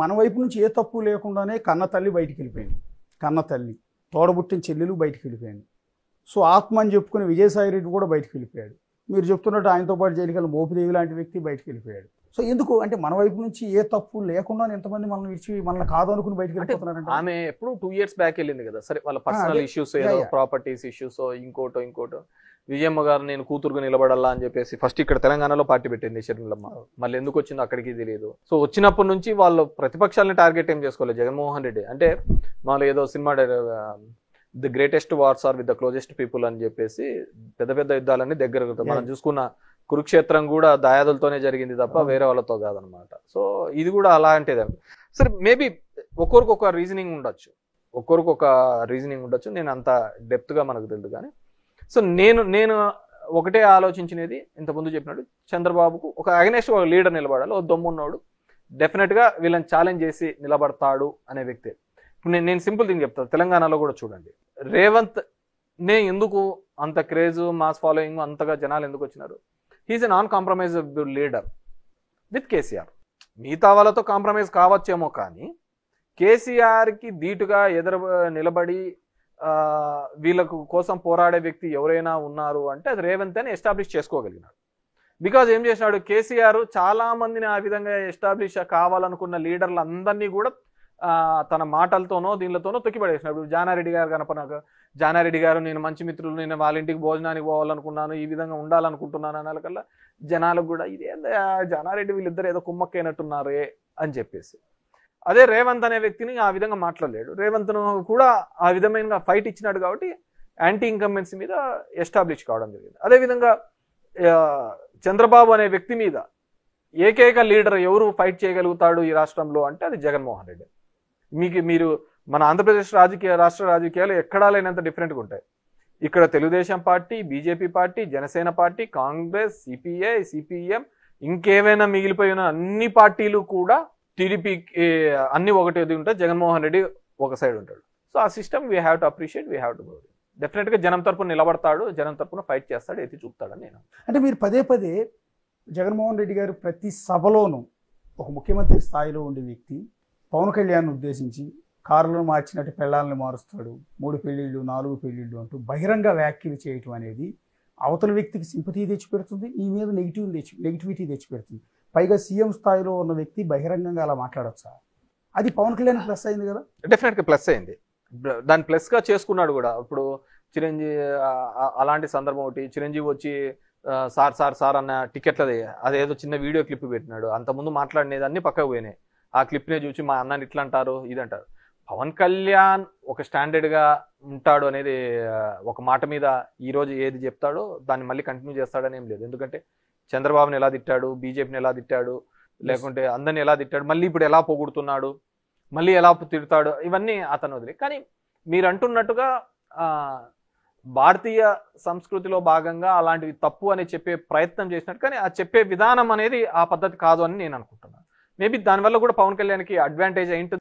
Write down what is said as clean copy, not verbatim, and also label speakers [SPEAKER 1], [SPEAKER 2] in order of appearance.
[SPEAKER 1] మన వైపు నుంచి ఏ తప్పు లేకుండానే కన్న తల్లి బయటికి వెళ్ళిపోయింది. కన్న తల్లి, తోడబుట్టిన చెల్లెలు బయటికి వెళ్ళిపోయింది. సో ఆత్మ అని చెప్పుకునే విజయసాయి రెడ్డి కూడా బయటికి వెళ్ళిపోయాడు. మీరు చెప్తున్నట్టు ఆయనతో పాటు జైలుకెళ్ళి మోపిదేవి లాంటి వ్యక్తి బయటికి వెళ్ళిపోయాడు. సో ఎందుకు అంటే మన వైపు నుంచి ఏ తప్పు లేకుండా ఎంతమంది మనల్ని విడిచి మనల్ని కాదు అనుకుని బయటికి వెళ్ళిపోతున్నారంటే
[SPEAKER 2] ఆమె ఎప్పుడు 2 years బ్యాక్ వెళ్ళింది కదా. సరే వాళ్ళ పర్సనల్ ఇష్యూస్, ఏదో ప్రాపర్టీస్ ఇష్యూస్, ఇంకోటో విజయమ్మ గారు నేను కూతురుగా నిలబడాలా అని చెప్పేసి ఫస్ట్ ఇక్కడ తెలంగాణలో పార్టీ పెట్టింది షర్మిలమ్మ. మళ్ళీ ఎందుకు వచ్చిందో అక్కడికి తెలియదు. సో వచ్చినప్పటి నుంచి వాళ్ళు ప్రతిపక్షాలని టార్గెట్ ఏం చేసుకోలేదు. జగన్మోహన్ రెడ్డి అంటే వాళ్ళు ఏదో cinema the greatest wars are with the closest people అని చెప్పేసి పెద్ద పెద్ద యుద్ధాలన్నీ దగ్గర మనం చూసుకున్న కురుక్షేత్రం కూడా దాయాదులతోనే జరిగింది తప్ప వేరే వాళ్ళతో కాదనమాట. సో ఇది కూడా అలాంటిదే. సరే మేబీ ఒక్కొరికి ఒక రీజనింగ్ ఉండొచ్చు, నేను అంత డెప్త్ గా మనకు తెలియదు. కానీ సో నేను ఒకటే ఆలోచించినది, ఇంతకుముందు చెప్పినట్టు చంద్రబాబుకు ఒక అగనెస్ట్ ఒక లీడర్ నిలబడాలి. ఓ దమ్మున్నోడు డెఫినెట్ గా వీళ్ళని ఛాలెంజ్ చేసి నిలబడతాడు అనే వ్యక్తి. ఇప్పుడు నేను సింపుల్ థింగ్ చెప్తాను. తెలంగాణలో కూడా చూడండి, రేవంత్ నే ఎందుకు అంత క్రేజ్, మాస్ ఫాలోయింగ్, అంతగా జనాలు ఎందుకు వచ్చినారు? He is a non compromisable leader with KCR. మిగతా వాళ్ళతో కాంప్రమైజ్ కావచ్చేమో, కానీ కేసీఆర్కి ధీటుగా నిలబడి వీళ్ళకు కోసం పోరాడే వ్యక్తి ఎవరైనా ఉన్నారు అంటే అది రేవంత్ అని ఎస్టాబ్లిష్ చేసుకోగలిగినాడు. బికాజ్ ఏం చేసినాడు, కేసీఆర్ చాలా మందిని ఆ విధంగా ఎస్టాబ్లిష్ కావాలనుకున్న లీడర్లు అందరినీ కూడా తన మాటలతోనో దీనిలతోనో తొక్కిపడేసినాడు. జానారెడ్డి గారు కనపనాక, జానారెడ్డి గారు నేను మంచి మిత్రులు, నేను వాళ్ళ ఇంటికి భోజనానికి పోవాలనుకున్నాను, ఈ విధంగా ఉండాలనుకుంటున్నాను అనాలకల్లా జనాలకు కూడా ఇదేందా జానారెడ్డి వీళ్ళిద్దరు ఏదో కుమ్మక్కైనట్టున్నారే అని చెప్పేసి. అదే రేవంత్ అనే వ్యక్తిని ఆ విధంగా మాట్లాడలేడు. రేవంత్ను కూడా ఆ విధమైన ఫైట్ ఇచ్చినాడు కాబట్టి యాంటీ ఇన్కంబెన్సీ మీద ఎస్టాబ్లిష్ కావడం జరిగింది. అదేవిధంగా చంద్రబాబు అనే వ్యక్తి మీద ఏకైక లీడర్ ఎవరు ఫైట్ చేయగలుగుతాడు ఈ రాష్ట్రంలో అంటే అది జగన్మోహన్ రెడ్డి. మీరు మన ఆంధ్రప్రదేశ్ రాష్ట్ర రాజకీయాలు ఎక్కడా లేనంత డిఫరెంట్గా ఉంటాయి. ఇక్కడ Telugu Desam party, BJP party, Janasena party, Congress, CPI, CPM, ఇంకేవైనా మిగిలిపోయిన అన్ని పార్టీలు కూడా టీడీపీ అన్ని ఒకటి ఉంటాయి. జగన్మోహన్ రెడ్డి ఒక సైడ్ ఉంటాడు. సో ఆ system we have to appreciate, we have to go. డెఫినెట్గా జనం తరపున నిలబడతాడు, జనం తరపున ఫైట్ చేస్తాడు, ఎత్తి చూపుతాడని నేను.
[SPEAKER 1] అంటే మీరు పదే పదే జగన్మోహన్ రెడ్డి గారు ప్రతి సభలోనూ ఒక ముఖ్యమంత్రి స్థాయిలో ఉండే వ్యక్తి పవన్ కళ్యాణ్ ఉద్దేశించి కారులో మార్చినట్టు పెళ్ళాలని మారుస్తాడు, 3 పెళ్ళిళ్ళు 4 పెళ్ళిళ్ళు అంటూ బహిరంగ వ్యాఖ్యలు చేయటం అనేది అవతల వ్యక్తికి సింపతి తెచ్చిపెడుతుంది, ఈ మీద నెగిటివిటీ తెచ్చిపెడుతుంది. పైగా సీఎం స్థాయిలో ఉన్న వ్యక్తి బహిరంగంగా అలా మాట్లాడొచ్చా? అది పవన్ కళ్యాణ్ ప్లస్ అయింది కదా.
[SPEAKER 2] డెఫినెట్గా ప్లస్ అయింది, దాన్ని ప్లస్గా చేసుకున్నాడు కూడా. ఇప్పుడు చిరంజీవి అలాంటి సందర్భం ఒకటి, చిరంజీవి వచ్చి సార్ అన్న టికెట్లది అదేదో చిన్న వీడియో క్లిప్ పెట్టినాడు. అంతకుముందు మాట్లాడినది అన్ని పక్కకు పోయినాయి. ఆ క్లిప్నే చూసి మా అన్నని ఇట్లా అంటారు ఇదంటారు. పవన్ కళ్యాణ్ ఒక స్టాండర్డ్గా ఉంటాడు అనేది ఒక మాట మీద ఈరోజు ఏది చెప్తాడో దాన్ని మళ్ళీ కంటిన్యూ చేస్తాడని ఏం లేదు. ఎందుకంటే చంద్రబాబుని ఎలా తిట్టాడు, బీజేపీని ఎలా తిట్టాడు, లేకుంటే అందరిని ఎలా తిట్టాడు, మళ్ళీ ఇప్పుడు ఎలా పొగుడుతున్నాడు, మళ్ళీ ఎలా తిడతాడు, ఇవన్నీ అతను వదిలే. కానీ మీరు అంటున్నట్టుగా భారతీయ సంస్కృతిలో భాగంగా అలాంటివి తప్పు అని చెప్పే ప్రయత్నం చేసినట్టు, కానీ ఆ చెప్పే విధానం అనేది ఆ పద్ధతి కాదు అని నేను అనుకుంటున్నాను. మేబీ దానివల్ల కూడా పవన్ కళ్యాణ్కి అడ్వాంటేజ్ అయింటుంది.